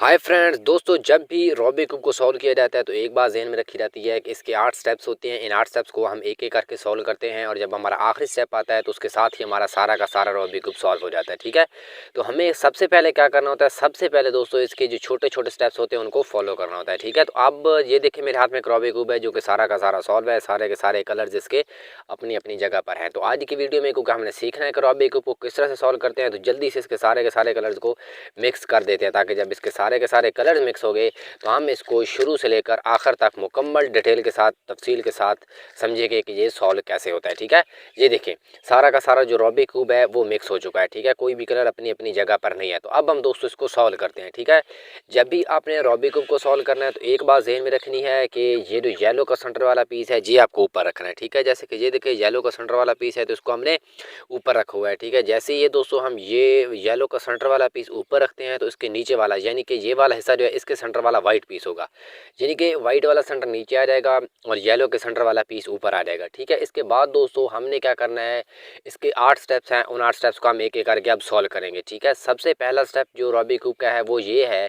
Hi friends दोस्तों, जब भी रॉबिक क्यूब को सॉल्व किया जाता है तो एक बात ज़हन में रखी जाती है कि इसके 8 स्टेप्स होते हैं। इन 8 स्टेप्स को हम एक एक करके सॉल्व करते हैं और जब हमारा आखिरी स्टेप आता है तो उसके साथ ही हमारा सारा का सारा रॉबिक क्यूब सॉल्व हो जाता है। ठीक है, तो हमें सबसे पहले क्या करना होता है, सबसे पहले दोस्तों इसके जो छोटे छोटे स्टेप्स होते हैं उनको फॉलो करना होता है। ठीक है, तो अब ये देखिए मेरे हाथ में एक रॉबिक क्यूब है जो कि सारा का सारा सॉल्व है, सारे के सारे कलर्स इसके अपनी अपनी जगह पर हैं। तो आज की वीडियो में क्योंकि हमने सीखना है कि रॉबिक क्यूब को किस तरह से सॉल्व करते हैं, तो जल्दी से इसके सारे के सारे कलर्स को मिक्स कर देते हैं ताकि जब इसके सारे के सारे कलर्स मिक्स हो गए तो हम इसको शुरू से लेकर आखिर तक मुकम्मल डिटेल के साथ, तफसील के साथ समझेंगे कि ये सॉल्व कैसे होता है। ठीक है, ये देखिए सारा का सारा जो रॉबिक क्यूब है वो मिक्स हो चुका है। ठीक है, कोई भी कलर अपनी अपनी जगह पर नहीं है। तो अब हम दोस्तों इसको सॉल्व करते हैं। ठीक है, जब भी आपने रॉबिक क्यूब को सॉल्व करना है तो एक बात ज़हन में रखनी है कि ये जो येलो का सेंटर वाला पीस है ये आपको ऊपर रखना है। ठीक है, जैसे कि ये देखिए येलो का सेंटर वाला पीस है तो इसको हमने ऊपर रखा हुआ है। ठीक है, जैसे ये दोस्तों हम ये येलो का सेंटर वाला पीस ऊपर रखते हैं तो इसके नीचे वाला यानी कि ये वाला हिस्सा जो है इसके सेंटर वाला वाइट पीस होगा, यानी कि वाइट वाला सेंटर नीचे आ जाएगा और येलो के सेंटर वाला पीस ऊपर आ जाएगा। ठीक है, इसके बाद दोस्तों हमने क्या करना है, इसके 8 स्टेप्स हैं, उन 8 स्टेप्स को हम एक एक करके अब सॉल्व करेंगे। ठीक है, सबसे पहला स्टेप जो रॉबिक क्यूब का है वो ये है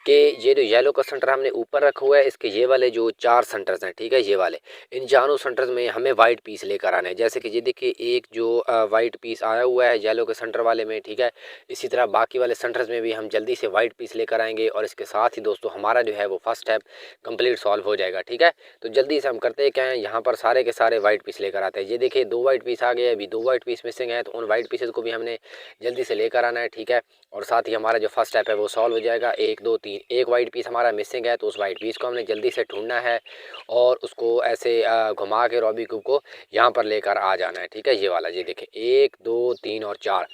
कि ये जो येलो का सेंटर हमने ऊपर रखा हुआ है, इसके ये वाले जो 4 सेंटर्स हैं, ठीक है, ये वाले इन चारों सेंटर्स में हमें वाइट पीस लेकर आना है। जैसे कि ये देखिए एक जो वाइट पीस आया हुआ है येलो के सेंटर वाले में। ठीक है, इसी तरह बाकी वाले सेंटर्स में भी हम जल्दी से वाइट पीस लेकर आएंगे और इसके साथ ही दोस्तों हमारा जो है वो फर्स्ट स्टेप कंप्लीट सॉल्व हो जाएगा। ठीक है, तो जल्दी से हम करते क्या हैं, यहाँ पर सारे के सारे वाइट पीस लेकर आते हैं। ये देखिए 2 वाइट पीस आ गए, अभी 2 वाइट पीस मिसिंग है तो उन वाइट पीसेस को भी हमने जल्दी से लेकर आना है। ठीक है, और साथ ही हमारा जो फर्स्ट स्टेप है वो सॉल्व हो जाएगा। 1 2 3 एक वाइट पीस हमारा मिसिंग है तो उस वाइट पीस को हमने जल्दी से ढूंढना है और उसको ऐसे घुमा के रॉबिक क्यूब को यहाँ पर लेकर आ जाना है। ठीक है, ये वाला ये देखिए 1 2 3 और 4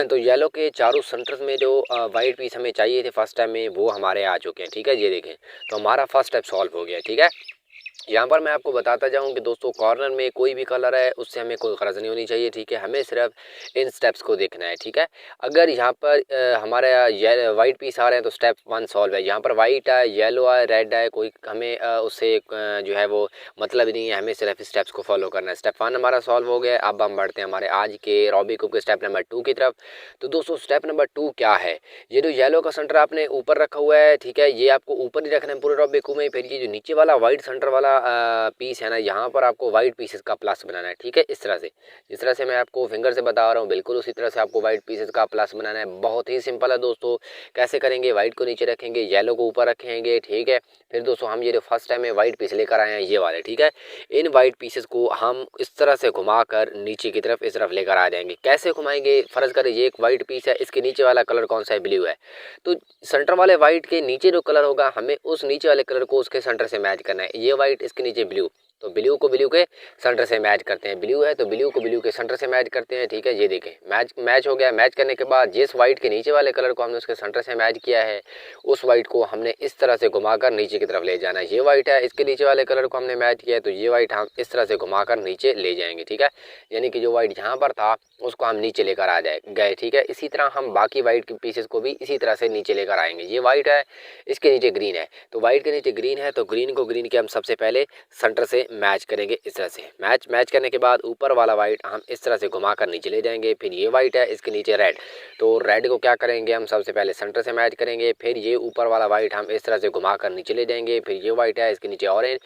तो येलो के चारों सेंटर्स में जो वाइट पीस हमें चाहिए थे फर्स्ट टाइम में वो हमारे आ चुके हैं। ठीक है, ये देखें तो हमारा फर्स्ट स्टेप सॉल्व हो गया। ठीक है, यहाँ पर मैं आपको बताता जाऊँ कि दोस्तों कॉर्नर में कोई भी कलर है उससे हमें कोई ग़रज़ नहीं होनी चाहिए। ठीक है, हमें सिर्फ इन स्टेप्स को देखना है। ठीक है, अगर यहाँ पर हमारे ये वाइट पीस आ रहे हैं तो स्टेप 1 सॉल्व है। यहाँ पर वाइट है, येलो है, रेड है, कोई हमें उससे जो है वो मतलब ही नहीं है, हमें सिर्फ स्टेप्स को फॉलो करना है। स्टेप 1 हमारा सॉल्व हो गया। अब हम बढ़ते हैं हमारे आज के रॉबिक क्यूब के स्टेप नंबर 2 की तरफ। तो दोस्तों स्टेप नंबर 2 क्या है, ये जो येलो का सेंटर आपने ऊपर रखा हुआ है, ठीक है, ये आपको ऊपर ही रखना है पूरे रॉबिक क्यूब में। फिर ये जो नीचे वाला वाइट सेंटर वाला पीस है ना, यहाँ पर आपको वाइट पीसेस का प्लस बनाना है। ठीक है, इस तरह से जिस तरह से मैं आपको फिंगर से बता रहा हूँ बिल्कुल उसी तरह से आपको वाइट पीसेस का प्लस बनाना है। बहुत ही सिंपल है दोस्तों। कैसे करेंगे, वाइट को नीचे रखेंगे, येलो को ऊपर रखेंगे। ठीक है, फिर दोस्तों हम ये जो फर्स्ट टाइम में वाइट पीस लेकर आए हैं ये वाले, ठीक है, इन वाइट पीसेस को हम इस तरह से घुमाकर नीचे की तरफ इस तरफ लेकर आ जाएंगे। कैसे घुमाएंगे, फर्ज करें ये एक वाइट पीस है, इसके नीचे वाला कलर कौन सा है, ब्लू है, तो सेंटर वाले वाइट के नीचे जो कलर होगा हमें उस नीचे वाले कलर को उसके सेंटर से मैच करना है। ये वाइट, इसके नीचे ब्लू, तो ब्लू को ब्लू के सेंटर से मैच करते हैं। ब्लू है तो ब्लू को ब्लू के सेंटर से मैच करते हैं। ठीक है, ये देखें मैच हो गया। मैच करने के बाद जिस वाइट के नीचे वाले कलर को हमने उसके सेंटर से मैच किया है उस वाइट को हमने इस तरह से घुमाकर नीचे की तरफ ले जाना है। ये वाइट है, इसके नीचे वाले कलर को हमने मैच किया है तो ये वाइट हम इस तरह से घुमाकर नीचे ले जाएंगे। ठीक है, यानी कि जो वाइट यहाँ पर था उसको हम नीचे लेकर आ गए। ठीक है, इसी तरह हम बाकी वाइट के पीसेस को भी इसी तरह से नीचे लेकर आएंगे। ये वाइट है, इसके नीचे ग्रीन है, तो वाइट के नीचे ग्रीन है तो ग्रीन को ग्रीन के हम सबसे पहले सेंटर से मैच करेंगे। इस तरह से मैच करने के बाद ऊपर वाला वाइट हम इस तरह से घुमाकर नीचे ले जाएंगे। फिर ये वाइट है, इसके नीचे रेड, तो रेड को क्या करेंगे, हम सबसे पहले सेंटर से मैच करेंगे। फिर ये ऊपर वाला वाइट हम इस तरह से घुमाकर नीचे ले जाएंगे। फिर ये वाइट है, इसके नीचे ऑरेंज,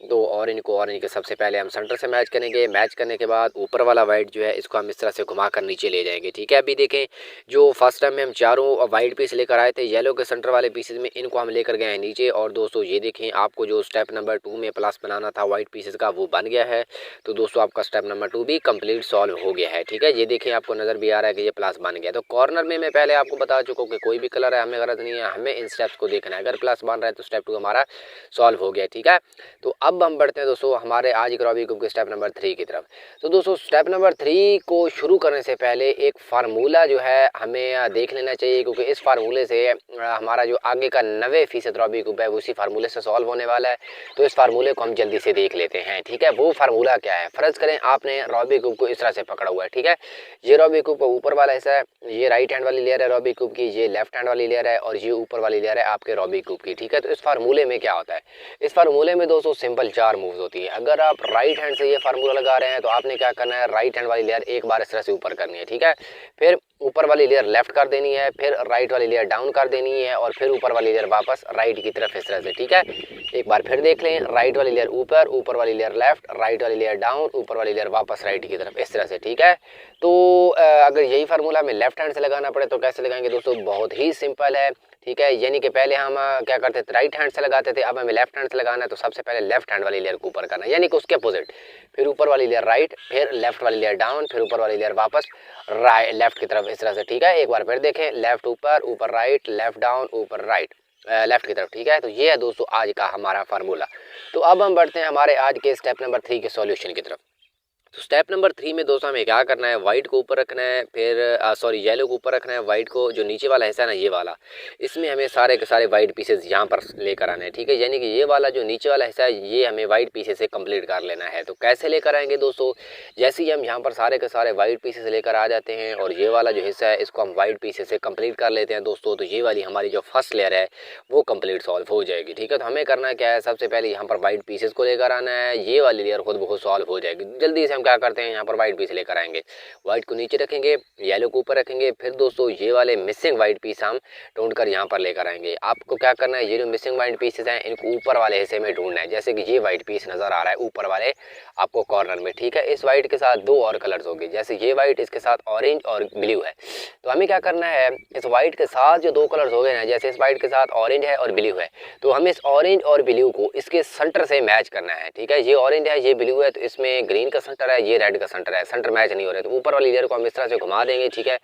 तो ऑरेंज के सबसे पहले हम सेंटर से मैच करेंगे। मैच करने के बाद ऊपर वाला वाइट जो है इसको हम इस तरह से घुमाकर नीचे ले जाएंगे। ठीक है, अभी देखें जो फर्स्ट टाइम में हम चारों वाइट पीस लेकर आए थे येलो के सेंटर वाले पीसेस में, इनको हम लेकर गए हैं नीचे। और दोस्तों ये देखें आपको जो स्टेप नंबर 2 में प्लस बनाना था वाइट पीसेस का वो बन गया है। तो दोस्तों आपका स्टेप नंबर 2 भी कंप्लीट सॉल्व हो गया है। ठीक है, ये देखें आपको नज़र भी आ रहा है कि ये प्लस बन गया। तो कॉर्नर में मैं पहले आपको बता चुका हूँ कि कोई भी कलर है हमें गरज नहीं है, हमें इन स्टेप्स को देखना है। अगर प्लस बन रहा है तो स्टेप 2 हमारा सॉल्व हो गया। ठीक है, तो अब हम बढ़ते हैं दोस्तों हमारे आज के रॉबिक क्यूब के स्टेप नंबर 3 की तरफ। तो दोस्तों स्टेप नंबर 3 को शुरू करने से पहले एक फार्मूला जो है हमें देख लेना चाहिए, क्योंकि इस फार्मूले से हमारा जो आगे का 90% रॉबिक क्यूब है वो उसी फार्मूले से सॉल्व होने वाला है। तो इस फार्मूले को हम जल्दी से देख लेते हैं। ठीक है, वो फार्मूला क्या है, फर्ज करें आपने रॉबिक क्यूब को इस तरह से पकड़ा हुआ है। ठीक है, ये रॉबिक क्यूब का ऊपर वाला हिस्सा है, ये राइट हैंड वाली लेयर है रॉबिक क्यूब की, ये लेफ्ट हैंड वाली लेयर है और ये ऊपर वाली लेयर है आपके रॉबिक क्यूब की। ठीक है, तो इस फार्मूले में क्या होता है, इस फार्मूले में दोस्तों सिंपल 4 मूव्स होती है। अगर आप राइट हैंड से ये फार्मूला लगा रहे हैं तो आपने क्या करना है, राइट हैंड वाली लेयर एक बार इस तरह से ऊपर करनी है। ठीक है, फिर ऊपर वाली लेयर लेफ्ट कर देनी है, फिर राइट वाली लेयर डाउन कर देनी है और फिर ऊपर वाली लेयर वापस राइट की तरफ इस तरह से। ठीक है, एक बार फिर देख लें, राइट वाली लेयर ऊपर, ऊपर वाली लेयर लेफ्ट, राइट वाली लेयर डाउन, ऊपर वाली लेयर वापस राइट की तरफ इस तरह से। ठीक है, तो अगर यही फार्मूला हमें लेफ्ट हैंड से लगाना पड़े तो कैसे लगाएंगे दोस्तों, बहुत ही सिंपल है। ठीक है, यानी कि पहले हम क्या करते थे, राइट हैंड से लगाते थे, अब हमें लेफ्ट हैंड से लगाना है तो सबसे पहले लेफ्ट हैंड वाली लेयर को ऊपर करना है, यानी कि उसके अपोजिट, फिर ऊपर वाली लेयर राइट, फिर लेफ्ट वाली लेयर डाउन, फिर ऊपर वाली लेयर वापस राइट लेफ्ट की तरफ इस तरह से। ठीक है, एक बार फिर देखें, लेफ्ट ऊपर, ऊपर राइट, लेफ्ट डाउन, ऊपर राइट, लेफ्ट की तरफ। ठीक है, तो ये है दोस्तों आज का हमारा फार्मूला। तो अब हम बढ़ते हैं हमारे आज के स्टेप नंबर 3 के सॉल्यूशन की तरफ। तो स्टेप नंबर 3 में दोस्तों हमें क्या करना है, वाइट को ऊपर रखना है, फिर सॉरी येलो को ऊपर रखना है, वाइट को जो नीचे वाला हिस्सा है ना ये वाला, इसमें हमें सारे के सारे वाइट पीसेस यहाँ पर लेकर आने हैं। ठीक है, यानी कि ये वाला जो नीचे वाला हिस्सा है ये हमें वाइट पीसेस से कंप्लीट कर लेना है। तो कैसे लेकर आएंगे दोस्तों, जैसे ही हम यहाँ पर सारे के सारे वाइट पीसेस लेकर आ जाते हैं और ये वाला जो हिस्सा है इसको हम वाइट पीसेस से कंप्लीट कर लेते हैं दोस्तों, तो ये वाली हमारी जो फर्स्ट लेयर है वो कंप्लीट सॉल्व हो जाएगी। ठीक है, तो हमें करना क्या है, सबसे पहले यहाँ पर वाइट पीसेस को लेकर आना है, ये वाली लेयर खुद बहुत सॉल्व हो जाएगी। जल्दी से हम क्या करते हैं, यहाँ पर वाइट पीस लेकर आएंगे, व्हाइट को नीचे रखेंगे, येलो को ऊपर रखेंगे, फिर दोस्तों ये वाले मिसिंग व्हाइट पीस हम ढूंढ कर यहाँ पर लेकर आएंगे। आपको क्या करना है, ये जो मिसिंग व्हाइट पीसेस हैं इनको ऊपर वाले हिस्से में ढूंढना है, जैसे कि ये व्हाइट पीस नजर आ रहा है ऊपर वाले आपको कॉर्नर में। ठीक है, इस व्हाइट के साथ दो और कलर्स होंगे, जैसे ये व्हाइट इसके साथ ऑरेंज और ब्लू है। तो हमें क्या करना है, इस व्हाइट के साथ जो दो कलर्स हो गए ना, जैसे इस व्हाइट के साथ ऑरेंज है और ब्लू है, तो हमें इस ऑरेंज और ब्लू को इसके सेंटर से मैच करना है। ठीक है, ये ऑरेंज है, ये ब्लू है, तो इसमें ग्रीन का सेंटर है, ये रेड का सेंटर है, सेंटर मैच नहीं हो रहे, तो ऊपर वाली लेयर को हम इस तरह से घुमा देंगे। ठीक है,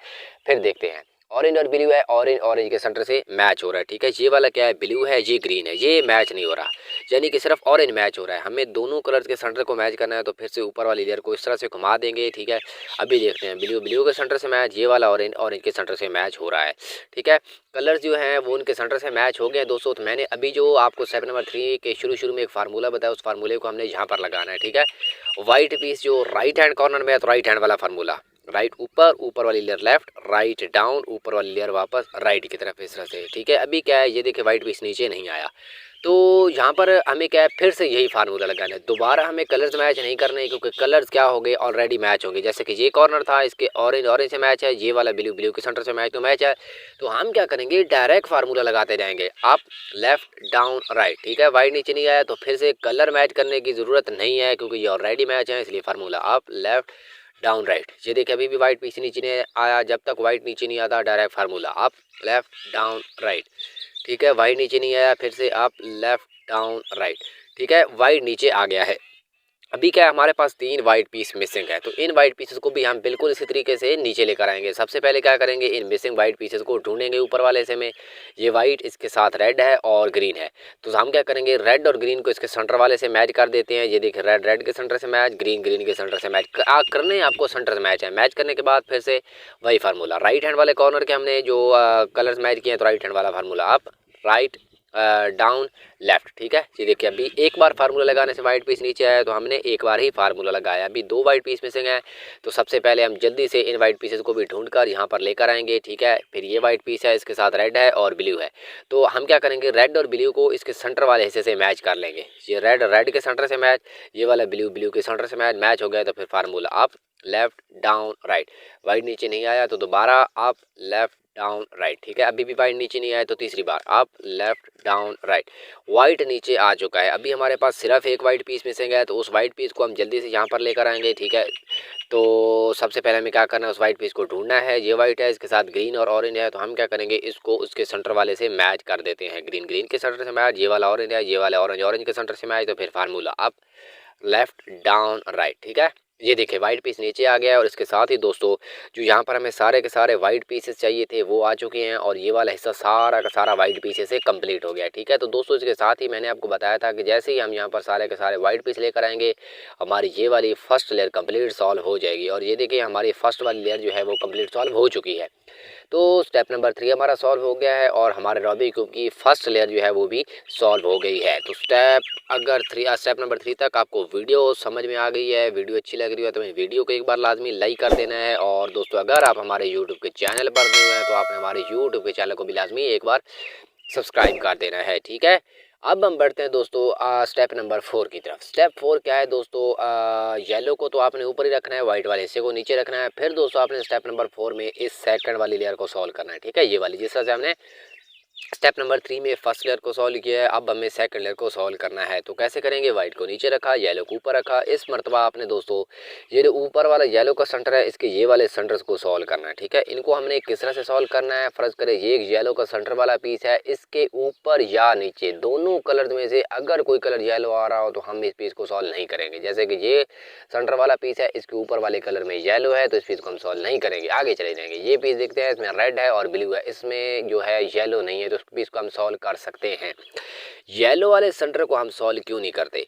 फिर देखते हैं, ऑरेंज और ब्लू है, ऑरेंज ऑरेंज के सेंटर से मैच हो रहा है। ठीक है, ये वाला क्या है, ब्लू है, ये ग्रीन है, ये मैच नहीं हो रहा, यानी कि सिर्फ ऑरेंज मैच हो रहा है। हमें दोनों कलर्स के सेंटर को मैच करना है, तो फिर से ऊपर वाली लेयर को इस तरह से घुमा देंगे। ठीक है, अभी देखते हैं, ब्लू ब्लू के सेंटर से मैच, ये वाला ऑरेंज ऑरेंज के सेंटर से मैच हो रहा है। ठीक है, कलर्स जो हैं वो उनके सेंटर से मैच हो गए दोस्तों। तो मैंने अभी जो आपको स्टेप नंबर 3 के शुरू में एक फार्मूला बताया, उस फार्मूले को हमने यहाँ पर लगाना है। ठीक है, व्हाइट पीस जो राइट हैंड कॉर्नर में है, तो राइट हैंड वाला फार्मूला, राइट ऊपर, ऊपर वाली लेयर लेफ्ट, राइट डाउन, ऊपर वाली लेयर वापस राइट की तरफ इस तरह से। ठीक है, अभी क्या है, ये देखिए व्हाइट पीस नीचे नहीं आया, तो यहाँ पर हमें क्या है, फिर से यही फार्मूला लगाना है। दोबारा हमें कलर्स मैच नहीं करने, क्योंकि कलर्स क्या हो गए, ऑलरेडी मैच होंगे। जैसे कि ये कॉर्नर था, इसके ऑरेंज ऑरेंज से मैच है, ये वाला ब्लू ब्लू के सेंटर से मैच है। तो हम क्या करेंगे, डायरेक्ट फार्मूला लगाते जाएंगे, अप लेफ्ट डाउन राइट। ठीक है, वाइट नीचे नहीं आया तो फिर से कलर मैच करने की ज़रूरत नहीं है, क्योंकि ये ऑलरेडी मैच है, इसलिए formula up left down right. ये देखिए अभी भी व्हाइट पीस नीचे नहीं आया, जब तक व्हाइट नीचे नहीं आता direct formula up left down right. ठीक है, व्हाइट नीचे नहीं आया, फिर से अप लेफ्ट डाउन राइट। ठीक है, व्हाइट नीचे आ गया है। अभी क्या है, हमारे पास 3 वाइट पीस मिसिंग है, तो इन वाइट पीसेस को भी हम बिल्कुल इसी तरीके से नीचे लेकर आएंगे। सबसे पहले क्या करेंगे, इन मिसिंग वाइट पीसेस को ढूंढेंगे ऊपर वाले हिस्से में। ये वाइट इसके साथ रेड है और ग्रीन है, तो हम क्या करेंगे, रेड और ग्रीन को इसके सेंटर वाले से मैच कर देते हैं। ये देखिए, रेड रेड के सेंटर से मैच, ग्रीन ग्रीन के सेंटर से मैच करने हैं आपको, सेंटर से मैच है। मैच करने के बाद फिर से वही फार्मूला, राइट हैंड वाले कॉर्नर के हमने जो कलर्स मैच किए हैं, तो राइट हैंड वाला formula up right down left. ठीक है, ये देखिए अभी एक बार फार्मूला लगाने से वाइट पीस नीचे आया, तो हमने एक बार ही फार्मूला लगाया। अभी 2 वाइट पीस मिसिंग है, तो सबसे पहले हम जल्दी से इन वाइट पीसेस को भी ढूंढकर यहाँ पर लेकर आएंगे। ठीक है, फिर ये वाइट पीस है, इसके साथ रेड है और ब्लू है, तो हम क्या करेंगे, रेड और ब्लू को इसके सेंटर वाले हिस्से से मैच कर लेंगे। ये रेड रेड के सेंटर से मैच, ये वाला ब्लू ब्लू के सेंटर से मैच हो गया, तो फिर formula up left down right. White नीचे नहीं आया तो दोबारा अप लेफ्ट डाउन राइट। ठीक है, अभी भी वाइट नीचे नहीं आया तो तीसरी बार up left down right. White नीचे आ चुका है, अभी हमारे पास सिर्फ एक वाइट पीस मिसिंग है, तो उस वाइट पीस को हम जल्दी से यहाँ पर लेकर आएंगे। ठीक है, तो सबसे पहले हमें क्या करना है, उस वाइट पीस को ढूंढना है। ये वाइट है, इसके साथ ग्रीन और ऑरेंज है, तो हम क्या करेंगे, इसको उसके सेंटर वाले से मैच कर देते हैं। ग्रीन ग्रीन के सेंटर से मैच, ये वाला ऑरेंज है, ये वाला ऑरेंज ऑरेंज के सेंटर से मैच, तो फिर formula up left down right. ठीक है, ये देखिए वाइट पीस नीचे आ गया है, और इसके साथ ही दोस्तों जो यहाँ पर हमें सारे के सारे वाइट पीसेस चाहिए थे वो आ चुके हैं, और ये वाला हिस्सा सारा का सारा वाइट पीसेस से कंप्लीट हो गया है। ठीक है, तो दोस्तों इसके साथ ही मैंने आपको बताया था कि जैसे ही हम यहाँ पर सारे के सारे वाइट पीस लेकर आएंगे, हमारी ये वाली फर्स्ट लेयर कंप्लीट सॉल्व हो जाएगी। और ये देखिए हमारी फर्स्ट वाली लेयर जो है वो कंप्लीट सॉल्व हो चुकी है। तो स्टेप नंबर 3 हमारा सॉल्व हो गया है, और हमारे रूबिक क्यूब की फर्स्ट लेयर जो है वो भी सॉल्व हो गई है। तो स्टेप नंबर 3 तक आपको वीडियो समझ में आ गई है, वीडियो अच्छी लग रही है तो वीडियो को एक बार लाजमी लाइक कर देना है। और दोस्तों अगर आप हमारे यूट्यूब के चैनल पर नए हैं तो आपने हमारे यूट्यूब के चैनल को भी लाजमी एक बार सब्सक्राइब कर देना है। ठीक है, अब हम बढ़ते हैं दोस्तों स्टेप नंबर 4 की तरफ। स्टेप 4 क्या है दोस्तों, येलो को तो आपने ऊपर ही रखना है, व्हाइट वाले हिस्से को नीचे रखना है। फिर दोस्तों आपने स्टेप नंबर 4 में इस सेकंड वाली लेयर को सॉल्व करना है, ठीक है, ये वाली जिस तरह से हमने स्टेप नंबर 3 में फर्स्ट लेयर को सॉल्व किया है, अब हमें सेकंड लेयर को सॉल्व करना है। तो कैसे करेंगे, व्हाइट को नीचे रखा, येलो को ऊपर रखा। इस मर्तबा आपने दोस्तों ये जो ऊपर वाला येलो का सेंटर है, इसके ये वाले सेंटर्स को सॉल्व करना है, ठीक है। इनको हमने किस तरह से सॉल्व करना है, फर्ज करें ये एक येलो का सेंटर वाला पीस है, इसके ऊपर या नीचे दोनों कलर में से अगर कोई कलर येलो आ रहा हो तो हम इस पीस को सॉल्व नहीं करेंगे। जैसे कि ये सेंटर वाला पीस है, इसके ऊपर वाले कलर में येलो है, तो इस पीस को हम सॉल्व नहीं करेंगे, आगे चले जाएंगे। ये पीस देखते हैं, इसमें रेड है और ब्लू है, इसमें जो है येलो नहीं है, तो इस पीस को हम सॉल्व कर सकते हैं। येलो वाले सेंटर को हम सॉल्व क्यों नहीं करते,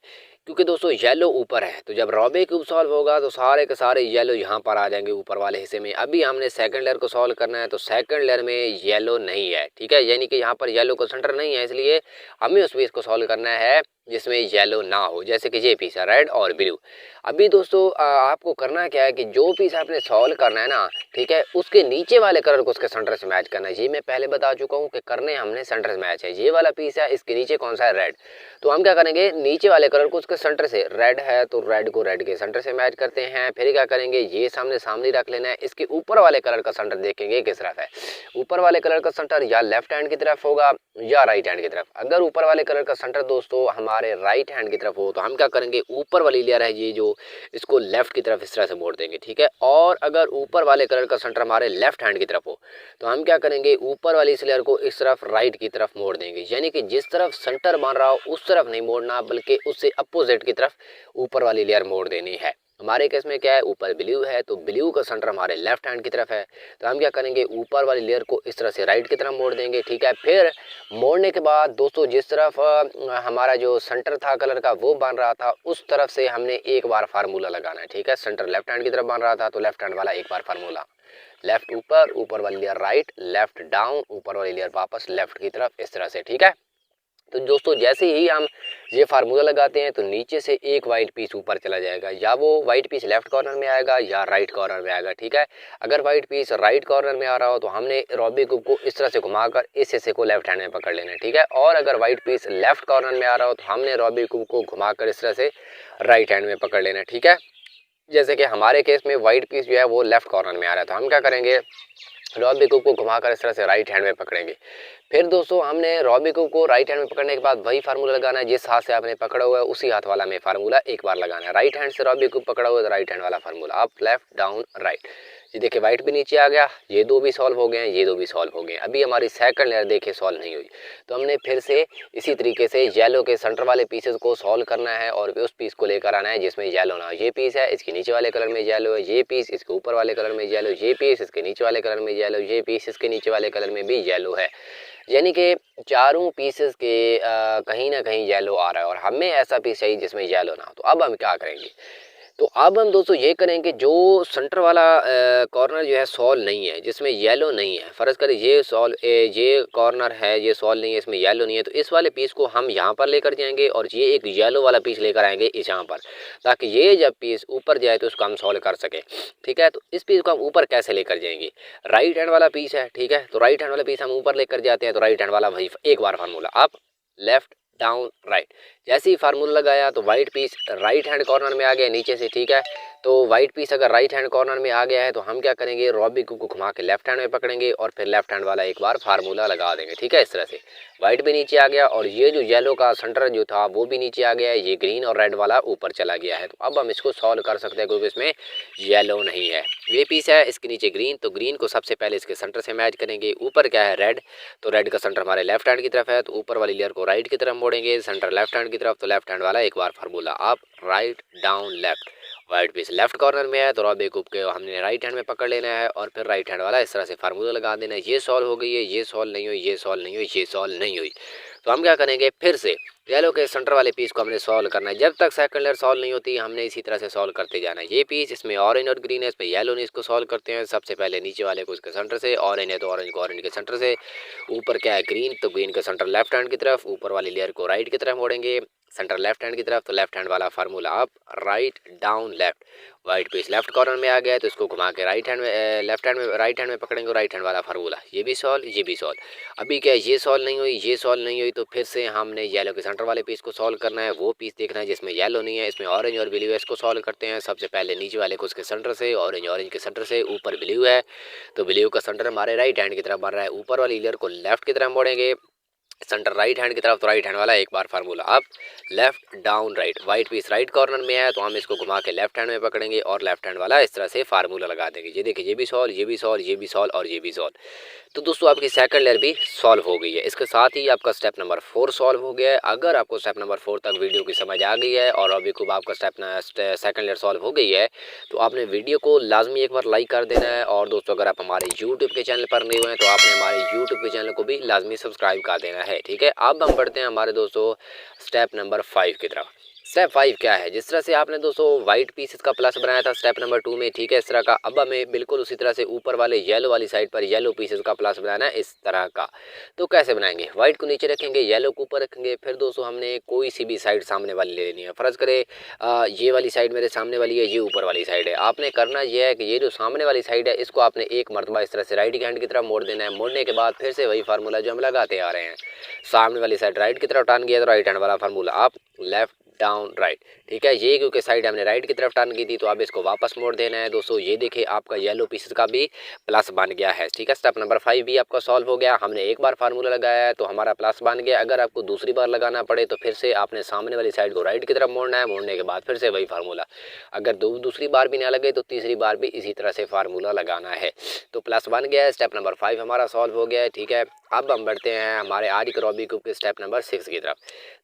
क्योंकि दोस्तों येलो ऊपर है, तो जब रॉबे क्यूब सॉल्व होगा तो सारे के सारे येलो यहाँ पर आ जाएंगे ऊपर वाले हिस्से में। अभी हमने सेकंड लेयर को सॉल्व करना है, तो सेकंड लेयर में येलो नहीं है, ठीक है, यानी कि यहाँ पर येलो का सेंटर नहीं है, इसलिए हमें उस पीस को सॉल्व करना है जिसमें येलो ना हो, जैसे कि ये पीस है रेड और ब्लू। अभी दोस्तों आपको करना क्या है कि जो पीस आपने सॉल्व करना है ना, ठीक है, उसके नीचे वाले कलर को उसके सेंटर से मैच करना है। ये मैं पहले बता चुका हूँ कि करने हमने सेंटर से मैच है। ये वाला पीस है, इसके नीचे कौन सा है, रेड, तो हम क्या करेंगे, नीचे वाले कलर को उसके सेंटर से, रेड है तो रेड को रेड के सेंटर से मैच करते हैं। फिर क्या करेंगे, ये सामने सामने रख लेना है, इसके ऊपर वाले कलर का सेंटर देखेंगे किस तरफ है। ऊपर वाले कलर का सेंटर या लेफ्ट हैंड की तरफ होगा या राइट हैंड की तरफ। अगर ऊपर वाले कलर का सेंटर दोस्तों हमारे राइट हैंड की तरफ हो तो हम क्या करेंगे, ऊपर वाली लेयर है ये जो, इसको लेफ्ट की तरफ इस तरह से मोड़ देंगे, ठीक है। और अगर ऊपर वाले कलर का सेंटर हमारे लेफ्ट हैंड की तरफ हो तो हम क्या करेंगे, ऊपर वाली इस लेयर को इस तरफ राइट की तरफ मोड़ देंगे, यानी कि जिस तरफ सेंटर बन रहा हो उस तरफ नहीं मोड़ना, बल्कि उससे अपोजिट की तरफ ऊपर वाली लेयर मोड़ देनी है। हमारे केस में क्या है, ऊपर ब्लू है तो ब्लू का सेंटर हमारे लेफ्ट हैंड की तरफ है, तो हम क्या करेंगे, ऊपर वाली लेयर को इस तरह से राइट की तरफ मोड़ देंगे, ठीक है। फिर मोड़ने के बाद दोस्तों जिस तरफ हमारा जो सेंटर था कलर का वो बन रहा था, उस तरफ से हमने एक बार फार्मूला लगाना है, ठीक है। सेंटर लेफ्ट हैंड की तरफ बन रहा था तो लेफ्ट हैंड वाला एक बार फार्मूला, लेफ्ट ऊपर, ऊपर वाली लेयर राइट, लेफ्ट डाउन, ऊपर वाली लेयर वापस लेफ्ट की तरफ, इस तरह से, ठीक है। तो दोस्तों जैसे ही हम ये फार्मूला लगाते हैं तो नीचे से एक वाइट पीस ऊपर चला जाएगा, या वो वाइट पीस लेफ्ट कॉर्नर में आएगा या राइट कॉर्नर में आएगा, ठीक है। अगर वाइट पीस राइट कॉर्नर में आ रहा हो तो हमने रॉबी क्यूब को इस तरह से घुमाकर इस हिस्से को लेफ्ट हैंड में पकड़ लेना है, ठीक है। और अगर वाइट पीस लेफ्ट कॉर्नर में आ रहा हो तो हमने रॉबी क्यूब को घुमाकर इस तरह से राइट हैंड में पकड़ लेना है, ठीक है। जैसे कि हमारे केस में वाइट पीस जो है वो लेफ्ट कॉर्नर में आ रहा है, तो हम क्या करेंगे, रॉबी क्यूब को घुमाकर इस तरह से राइट हैंड में पकड़ेंगे। फिर दोस्तों हमने रॉबी क्यूब को राइट हैंड में पकड़ने के बाद वही फार्मूला लगाना है, जिस हाथ से आपने पकड़ा हुआ है उसी हाथ वाला में फार्मूला एक बार लगाना है। राइट हैंड से रॉबी क्यूब पकड़ा हुआ है तो राइट हैंड वाला formula, up left down right. ये देखिए वाइट भी नीचे आ गया, ये दो भी सॉल्व हो गए हैं, ये दो भी सॉल्व हो गए। अभी हमारी सेकंड लेयर देखिए सॉल्व नहीं हुई, तो हमने फिर से इसी तरीके से येलो के सेंटर वाले पीसेस को सॉल्व करना है और उस पीस को लेकर आना है जिसमें येलो ना हो। ये पीस है, इसके नीचे वाले कलर में येलो है, ये पीस इसके ऊपर वाले कलर में येलो, ये पीस इसके नीचे वाले कलर में येलो, ये पीस इसके नीचे वाले कलर में भी येलो है, यानी कि चारों पीसेस के कहीं ना कहीं येलो आ रहा है और हमें ऐसा पीस चाहिए जिसमें येलो ना हो। तो अब हम क्या करेंगे, तो अब हम दोस्तों ये करेंगे, जो सेंटर वाला कॉर्नर जो है सॉल्व नहीं है, जिसमें येलो नहीं है, फ़र्ज़ करें ये कॉर्नर है, ये सॉल्व नहीं है, इसमें येलो नहीं है, तो इस वाले पीस को हम यहाँ पर लेकर जाएंगे और ये एक येलो वाला पीस लेकर आएंगे इस यहाँ पर, ताकि ये जब पीस ऊपर जाए तो उसको हम सॉल्व कर सकें, ठीक है। तो इस पीस को हम ऊपर कैसे लेकर जाएंगे, राइट हैंड वाला पीस है, ठीक है, तो राइट हैंड वाला पीस हम ऊपर लेकर जाते हैं, तो राइट हैंड वाला वही एक बार formula, up left down right. जैसे ही फार्मूला लगाया तो white piece right hand corner में आ गया नीचे से, ठीक है। तो वाइट पीस अगर राइट हैंड कॉर्नर में आ गया है तो हम क्या करेंगे, रॉबी क्यूब को घुमा के लेफ्ट हैंड में पकड़ेंगे और फिर लेफ्ट हैंड वाला एक बार फार्मूला लगा देंगे, ठीक है। इस तरह से वाइट भी नीचे आ गया और ये जो येलो का सेंटर जो था वो भी नीचे आ गया है, ये ग्रीन और रेड वाला ऊपर चला गया है। तो अब हम इसको सॉल्व कर सकते हैं क्योंकि इसमें येलो नहीं है। ये पीस है, इसके नीचे ग्रीन, तो ग्रीन को सबसे पहले इसके सेंटर से मैच करेंगे। ऊपर क्या है, रेड, तो रेड का सेंटर हमारे लेफ्ट हैंड की तरफ है, तो ऊपर वाली लेयर को राइट की तरफ मोड़ेंगे, सेंटर लेफ्ट हैंड की तरफ, तो लेफ्ट हैंड वाला एक बार formula, up right down left. White piece left corner में है तो रॉबी क्यूब के हमने राइट हैंड में पकड़ लेना है और फिर राइट हैंड वाला इस तरह से फार्मूला लगा देना है। ये सॉल्व हो गई है, ये सॉल्व नहीं हुई, ये सॉल्व नहीं हुई, ये सॉल्व नहीं हुई। तो हम क्या करेंगे, फिर से येलो के सेंटर वाले पीस को हमने सॉल्व करना है। जब तक सेकंड लेयर सॉल्व नहीं होती हमने इसी तरह से सॉल्व करते जाना है। ये पीस इसमें ऑरेंज और ग्रीन है, इसमें येलो नहीं, इसको सॉल्व करते हैं। सबसे पहले नीचे वाले को इसके सेंटर से, ऑरेंज है तो ऑरेंज को ऑरेंज के सेंटर से, ऊपर क्या है ग्रीन, तो ग्रीन का सेंटर लेफ्ट हैंड की तरफ, ऊपर वाली लेयर को राइट की तरफ मोड़ेंगे, सेंटर लेफ्ट हैंड की तरफ, तो लेफ्ट हैंड वाला formula up right down left. White piece left corner में आ गया है तो इसको घुमा के राइट हैंड में लेफ्ट हैंड में राइट हैंड में पकड़ेंगे, राइट हैंड वाला फार्मूला। ये भी सॉल्व, ये भी सॉल्व। अभी क्या ये सॉल्व नहीं हुई, ये सॉल्व नहीं हुई, तो फिर से हमने येलो के सेंटर वाले पीस को सॉल्व करना है। वो पीस देखना है जिसमें येलो नहीं है, इसमें ऑरेंज और ब्लू है। इसको सॉल्व करते हैं। सबसे पहले नीचे वाले को उसके सेंटर से, ऑरेंज ऑरेंज के सेंटर से, ऊपर ब्लू है तो ब्लू का सेंटर हमारे राइट हैंड की तरफ बन रहा है। ऊपर वाली लेयर को लेफ्ट की तरफ मोड़ेंगे, सेंटर राइट हैंड की तरफ, तो राइट हैंड वाला एक बार formula up left down right. White piece right corner में है तो हम इसको घुमा के लेफ्ट हैंड में पकड़ेंगे और लेफ्ट हैंड वाला इस तरह से फार्मूला लगा देंगे। ये देखिए, ये भी सॉल्व, ये भी सॉल्व, ये भी सॉल्व और ये भी सॉल्व। तो दोस्तों आपकी सेकंड लेयर भी सॉल्व हो गई है। इसके साथ ही आपका स्टेप नंबर 4 सॉल्व हो गया है। अगर आपको स्टेप नंबर 4 तक वीडियो की समझ आ गई है और अभी खूब आपका सेकंड लेयर सॉल्व हो गई है, तो आपने वीडियो को लाजमी एक बार लाइक कर देना है। और दोस्तों अगर आप हमारे यूट्यूब के चैनल पर नए हुए हैं तो आपने हमारे यूट्यूब के चैनल को भी लाजमी सब्सक्राइब कर देना है। ठीक है, अब हम बढ़ते हैं हमारे दोस्तों स्टेप नंबर 5 की तरफ। स्टेप 5 क्या है? जिस तरह से आपने दोस्तों व्हाइट पीसेस का प्लस बनाया था स्टेप नंबर 2 में, ठीक है, इस तरह का, अब हमें बिल्कुल उसी तरह से ऊपर वाले येलो वाली साइड पर येलो पीसेस का प्लस बनाना है इस तरह का। तो कैसे बनाएंगे? व्हाइट को नीचे रखेंगे, येलो को ऊपर रखेंगे, फिर दोस्तों हमने कोई सी भी साइड सामने वाली ले लेनी है। फर्ज करे ये वाली साइड मेरे सामने वाली है, ये ऊपर वाली साइड है। आपने करना यह है कि ये जो सामने वाली साइड है इसको आपने एक मरतबा इस तरह से राइट हैंड की तरफ मोड़ देना है। मोड़ने के बाद फिर से वही फार्मूला जो हम लगाते आ रहे हैं, सामने वाली साइड राइट की तरफ टर्न किया तो राइट हैंड वाला formula up left down right. ठीक है, ये क्योंकि साइड हमने राइट की तरफ टर्न की थी तो अब इसको वापस मोड़ देना है। दोस्तों ये देखिए आपका येलो पीसेस का भी प्लस बन गया है। ठीक है, स्टेप नंबर 5 भी आपका सॉल्व हो गया। हमने एक बार फार्मूला लगाया है तो हमारा प्लस बन गया। अगर आपको दूसरी बार लगाना पड़े तो फिर से आपने सामने वाली साइड को राइट की तरफ मोड़ना है, मोड़ने के बाद फिर से वही फार्मूला। अगर दूसरी बार भी ना लगे तो तीसरी बार भी इसी तरह से फार्मूला लगाना है। तो प्लस बन गया है, स्टेप नंबर 5 हमारा सॉल्व हो गया है। ठीक है, अब हम बढ़ते हैं हमारे आज के रूबिक क्यूब के स्टेप नंबर 6 की तरफ।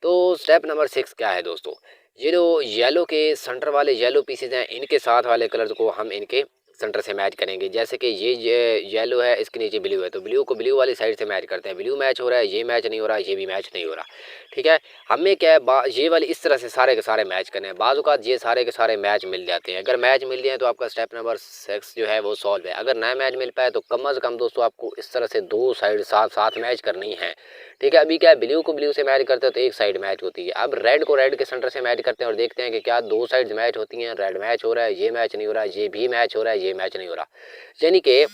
तो स्टेप नंबर 6 क्या है दोस्तों? ये जो येलो के सेंटर वाले येलो पीसेज हैं इनके साथ वाले कलर्स को हम इनके सेंटर से मैच करेंगे। जैसे कि ये येलो है, इसके नीचे ब्लू है तो ब्लू को ब्लू वाली साइड से मैच करते हैं। ब्लू मैच हो रहा है, ये मैच नहीं हो रहा, ये भी मैच नहीं हो रहा। ठीक है, हमें क्या है, ये वाली इस तरह से सारे के सारे मैच करने हैं। बाज़ औक़ात ये सारे के सारे मैच मिल जाते हैं। अगर मैच मिल जाए तो आपका स्टेप नंबर 6 जो है वो सॉल्व है। अगर ना मैच मिल पाए तो कम अज़ कम दोस्तों आपको इस तरह से दो साइड साथ साथ मैच करनी है। ठीक है, अभी क्या है, ब्लू को ब्लू से मैच करते हैं तो एक साइड मैच होती है। अब रेड को रेड के सेंटर से मैच करते हैं और देखते हैं कि क्या दो साइड्स मैच होती हैं। रेड मैच हो रहा है, ये मैच नहीं हो रहा, ये भी मैच हो रहा है, ये मैच नहीं हो रहा। यानी कि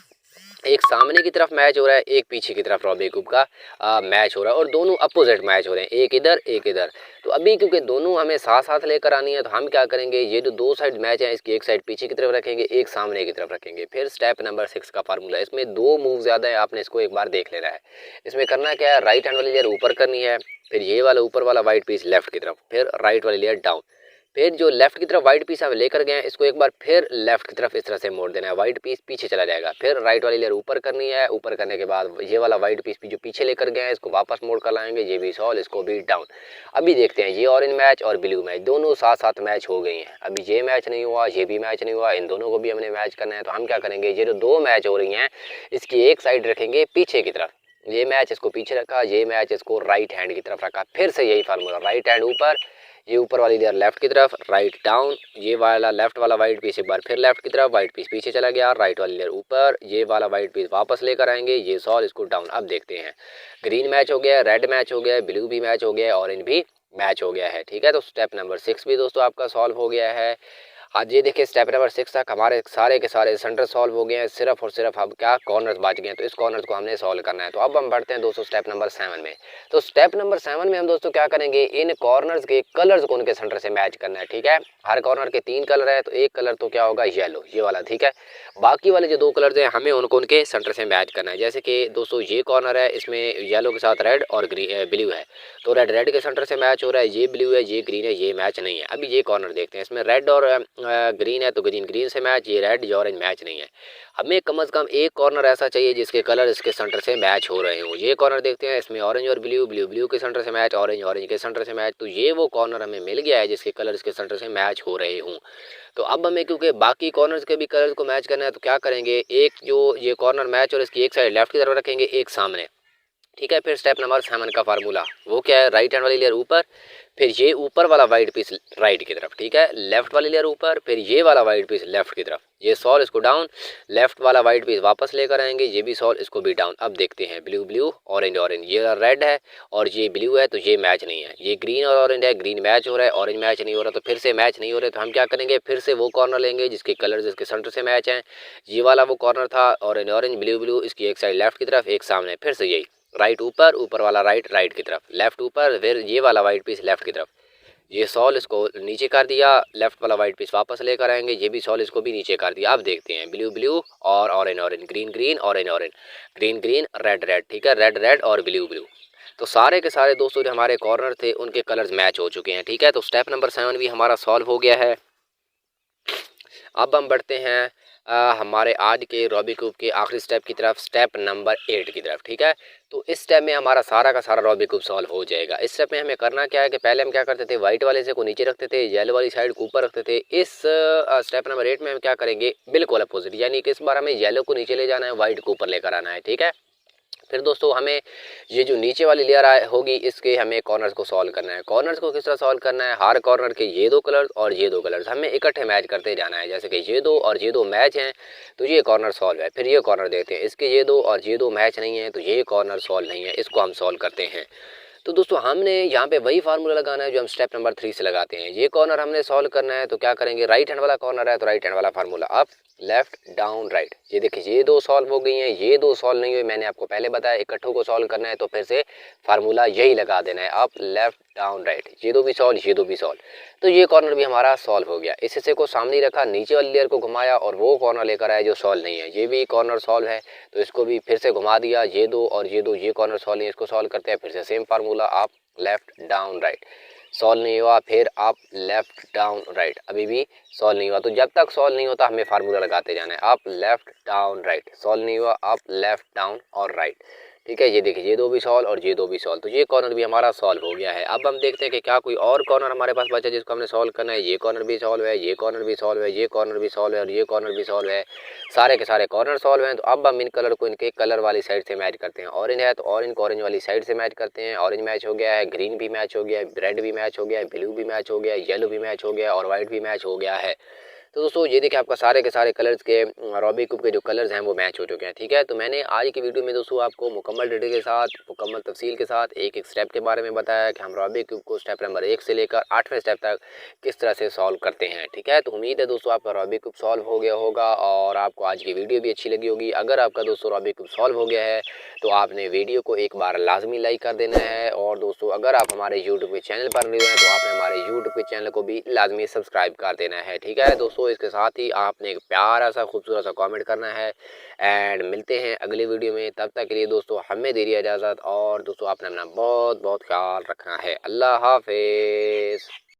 एक सामने की तरफ मैच हो रहा है, एक पीछे की तरफ रूबिक क्यूब का मैच हो रहा है और दोनों अपोजिट मैच हो रहे हैं, एक इधर एक इधर। तो अभी क्योंकि दोनों हमें साथ साथ लेकर आनी है तो हम क्या करेंगे, ये जो दो साइड मैच है इसकी एक साइड पीछे की तरफ रखेंगे, एक सामने की तरफ रखेंगे। फिर स्टेप नंबर 6 का फार्मूला, इसमें दो मूव ज़्यादा है, आपने इसको एक बार देख लेना है। इसमें करना क्या है, राइट हैंड वाली लेयर ऊपर करनी है, फिर ये वाला ऊपर वाला वाइट पीस लेफ्ट की तरफ, फिर राइट वाली लेयर डाउन। फिर जो लेफ्ट की तरफ वाइट पीस हम लेकर गए हैं इसको एक बार फिर लेफ्ट की तरफ इस तरह से मोड़ देना है, वाइट पीस पीछे चला जाएगा। फिर राइट वाली लेयर ऊपर करनी है, ऊपर करने के बाद ये वाला वाइट पीस भी जो पीछे लेकर गए हैं इसको वापस मोड़ कर लाएंगे, ये भी सॉल्व, इसको भी डाउन। अभी देखते हैं ये ऑरेंज मैच और ब्लू मैच दोनों साथ साथ मैच हो गई हैं। अभी ये मैच नहीं हुआ, ये भी मैच नहीं हुआ, इन दोनों को भी हमने मैच करना है। तो हम क्या करेंगे, ये जो दो मैच हो रही हैं इसकी एक साइड रखेंगे पीछे की तरफ, ये मैच इसको पीछे रखा, ये मैच इसको राइट हैंड की तरफ रखा। फिर से यही फार्मूला, राइट हैंड ऊपर, ये ऊपर वाली लेयर लेफ्ट की तरफ, राइट डाउन, ये वाला लेफ्ट वाला वाइट पीस एक बार फिर लेफ्ट की तरफ, वाइट पीस पीछे चला गया, राइट वाली लेयर ऊपर, ये वाला वाइट पीस वापस लेकर आएंगे, ये सॉल्व, इसको डाउन। अब देखते हैं, ग्रीन मैच हो गया, रेड मैच हो गया, ब्लू भी मैच हो गया, ऑरेंज भी मैच हो गया है। ठीक है, तो स्टेप नंबर 6 भी दोस्तों आपका सॉल्व हो गया है। आज ये देखिए स्टेप नंबर 6 तक हमारे सारे के सारे सेंटर सॉल्व हो गए हैं, सिर्फ और सिर्फ अब क्या कॉर्नर्स बच गए हैं, तो इस कॉर्नर्स को हमने सॉल्व करना है। तो अब हम बढ़ते हैं दोस्तों स्टेप नंबर 7 में। तो स्टेप नंबर 7 में हम दोस्तों क्या करेंगे, इन कॉर्नर्स के कलर्स को उनके सेंटर से मैच करना है। ठीक है, हर कॉर्नर के 3 कलर है तो एक कलर तो क्या होगा, येलो, ये वाला। ठीक है, बाकी वाले जो 2 कलर्स हैं हमें उनको उनके सेंटर से मैच करना है। जैसे कि दोस्तों ये कॉर्नर है, इसमें येलो के साथ रेड और ब्लू है, तो रेड रेड के सेंटर से मैच हो रहा है, ये ब्लू है, ये ग्रीन है, ये मैच नहीं है। अभी ये कॉर्नर देखते हैं, इसमें रेड और ग्रीन है तो ग्रीन ग्रीन से मैच, ये रेड ये ऑरेंज मैच नहीं है। हमें कम से कम एक कॉर्नर ऐसा चाहिए जिसके कलर इसके सेंटर से मैच हो रहे हों। ये कॉर्नर देखते हैं, इसमें ऑरेंज और ब्लू, ब्लू ब्लू के सेंटर से मैच, ऑरेंज ऑरेंज के सेंटर से मैच। तो ये वो कॉर्नर हमें मिल गया है जिसके कलर इसके सेंटर से मैच हो रहे हों। तो अब हमें क्योंकि बाकी कॉर्नर्स के भी कलर्स को मैच करना है तो क्या करेंगे, एक जो ये कॉर्नर मैच और इसकी एक साइड लेफ्ट की तरफ रखेंगे, एक सामने, ठीक है। फिर स्टेप नंबर 7 का फार्मूला वो क्या है, राइट हैंड वाली लेयर ऊपर, फिर ये ऊपर वाला वाइट पीस राइट की तरफ, ठीक है, लेफ्ट वाली लेयर ऊपर, फिर ये वाला वाइट पीस लेफ्ट की तरफ, ये सॉल्व इसको डाउन, लेफ्ट वाला वाइट पीस वापस लेकर आएंगे, ये भी सॉल्व, इसको भी डाउन। अब देखते हैं ब्लू ब्लू, ऑरेंज ऑरेंज, ये रेड है और ये ब्लू है तो ये मैच नहीं है, ये ग्रीन और ऑरेंज है, ग्रीन मैच हो रहा है, ऑरेंज मैच नहीं हो रहा, तो फिर से मैच नहीं हो रहे तो हम क्या करेंगे, फिर से वो कॉर्नर लेंगे जिसके कलर जिसके सेंटर से मैच हैं, ये वाला वो कॉर्नर था ऑरेंज ऑरेंज ब्लू ब्लू, इसकी एक साइड लेफ्ट की तरफ एक सामने, फिर से यही राइट ऊपर, ऊपर वाला राइट राइट की तरफ, लेफ्ट ऊपर, फिर ये वाला वाइट पीस लेफ्ट की तरफ, ये सॉल इसको नीचे कर दिया, लेफ्ट वाला वाइट पीस वापस लेकर आएंगे, ये भी सॉल इसको भी नीचे कर दिया। अब देखते हैं ब्लू ब्लू और orange orange, green green orange orange, green green red red, ठीक है, रेड रेड और ब्लू ब्लू। तो सारे के सारे दोस्तों जो हमारे कॉर्नर थे उनके कलर्स मैच हो चुके हैं, ठीक है। तो स्टेप नंबर 7 भी हमारा सॉल्व हो गया है। अब हम बढ़ते हैं हमारे आज के रूबिक क्यूब के आखिरी स्टेप की तरफ, स्टेप नंबर 8 की तरफ, ठीक है। तो इस स्टेप में हमारा सारा का सारा रूबिक क्यूब सॉल्व हो जाएगा। इस स्टेप में हमें करना क्या है कि पहले हम क्या करते थे, व्हाइट वाले से को नीचे रखते थे, येलो वाली साइड को ऊपर रखते थे। इस स्टेप नंबर 8 में हम क्या करेंगे, बिल्कुल अपोजिट, यानी कि इस बार हमें येलो को नीचे ले जाना है, व्हाइट को ऊपर लेकर आना है, ठीक है। फिर दोस्तों हमें ये जो नीचे वाली लेयर होगी इसके हमें कॉर्नर्स को सॉल्व करना है। कॉर्नर्स को किस तरह सॉल्व करना है, हर कॉर्नर के ये दो कलर्स और ये दो कलर्स हमें इकट्ठे मैच करते जाना है, जैसे कि ये दो और ये दो मैच हैं तो ये कॉर्नर सॉल्व है। फिर ये कॉर्नर देखते हैं, इसके ये दो और ये दो मैच नहीं है तो ये कॉर्नर सॉल्व नहीं है, इसको हम सॉल्व करते हैं। तो दोस्तों हमने यहाँ पे वही फार्मूला लगाना है जो हम स्टेप नंबर 3 से लगाते हैं। ये कॉर्नर हमने सॉल्व करना है तो क्या करेंगे, राइट हैंड वाला कॉर्नर है तो राइट हैंड वाला formula up left down right. ये देखिए ये दो सॉल्व हो गई हैं, ये दो सॉल्व नहीं हुई, मैंने आपको पहले बताया इकट्ठों को सॉल्व करना है तो फिर से फार्मूला यही लगा देना है, अप लेफ्ट डाउन राइट, ये दो भी सॉल्व ये दो भी सॉल्व। तो ये कॉर्नर भी हमारा सॉल्व हो गया। इस हिस्से को सामने रखा, नीचे वाली लेयर को घुमाया और वो कॉर्नर लेकर आया जो सॉल्व नहीं है, ये भी कॉर्नर सॉल्व है तो इसको भी फिर से घुमा दिया, ये दो और ये दो, ये कॉर्नर सॉल्व नहीं, इसको सॉल्व करते हैं फिर से same formula, up left down right. Solve नहीं हुआ, फिर अप लेफ्ट डाउन राइट, अभी भी सॉल्व नहीं हुआ। तो जब तक सॉल्व नहीं होता हमें फार्मूला लगाते जाना है, up left down right, solve नहीं हुआ, अप लेफ्ट डाउन और राइट, ठीक है। ये देखिए ये दो भी सॉल्व और ये दो भी सॉल्व, तो ये कॉर्नर भी हमारा सॉल्व हो गया है। अब हम देखते हैं कि क्या कोई और कॉर्नर हमारे पास बचा जिसको हमने सॉल्व करना है। ये कॉर्नर भी सॉल्व है, ये कॉर्नर भी सॉल्व है, ये कॉर्नर भी सॉल्व है और ये कॉर्नर भी सॉल्व है, सारे के सारे कॉर्नर सॉल्व हैं। तो अब हम इन कलर को इनके कलर वाली साइड से मैच करते हैं। ऑरेंज है तो ऑरेंज को ऑरेंज वाली साइड से मैच करते हैं, ऑरेंज मैच हो गया है, ग्रीन भी मैच हो गया है, रेड भी मैच हो गया है, ब्लू भी मैच हो गया है, येलो भी मैच हो गया है और व्हाइट भी मैच हो गया है। तो दोस्तों ये देखिए आपका सारे के सारे कलर्स के रूबिक क्यूब के जो कलर्स हैं वो मैच हो चुके हैं, ठीक है। तो मैंने आज की वीडियो में दोस्तों आपको मुकम्मल डिटेल के साथ, मुकम्मल तफसील के साथ एक एक स्टेप के बारे में बताया कि हम रूबिक क्यूब को स्टेप नंबर 1 से लेकर 8वें स्टेप तक किस तरह से सॉल्व करते हैं, ठीक है। तो उम्मीद है दोस्तों आपका रूबिक क्यूब सॉल्व हो गया होगा और आपको आज की वीडियो भी अच्छी लगी होगी। अगर आपका दोस्तों रूबिक क्यूब सॉल्व हो गया है तो आपने वीडियो को एक बार लाजमी लाइक कर देना है और दोस्तों अगर आप हमारे यूट्यूब के चैनल पर न्यू हैं तो आपने हमारे यूट्यूब के चैनल को भी लाजमी सब्सक्राइब कर देना है, ठीक है दोस्तों। इसके साथ ही आपने एक प्यारा सा खूबसूरत सा कमेंट करना है एंड मिलते हैं अगली वीडियो में। तब तक के लिए दोस्तों हमें दे रही इजाज़त और दोस्तों आपने अपना बहुत बहुत ख्याल रखना है। अल्लाह हाफिज़।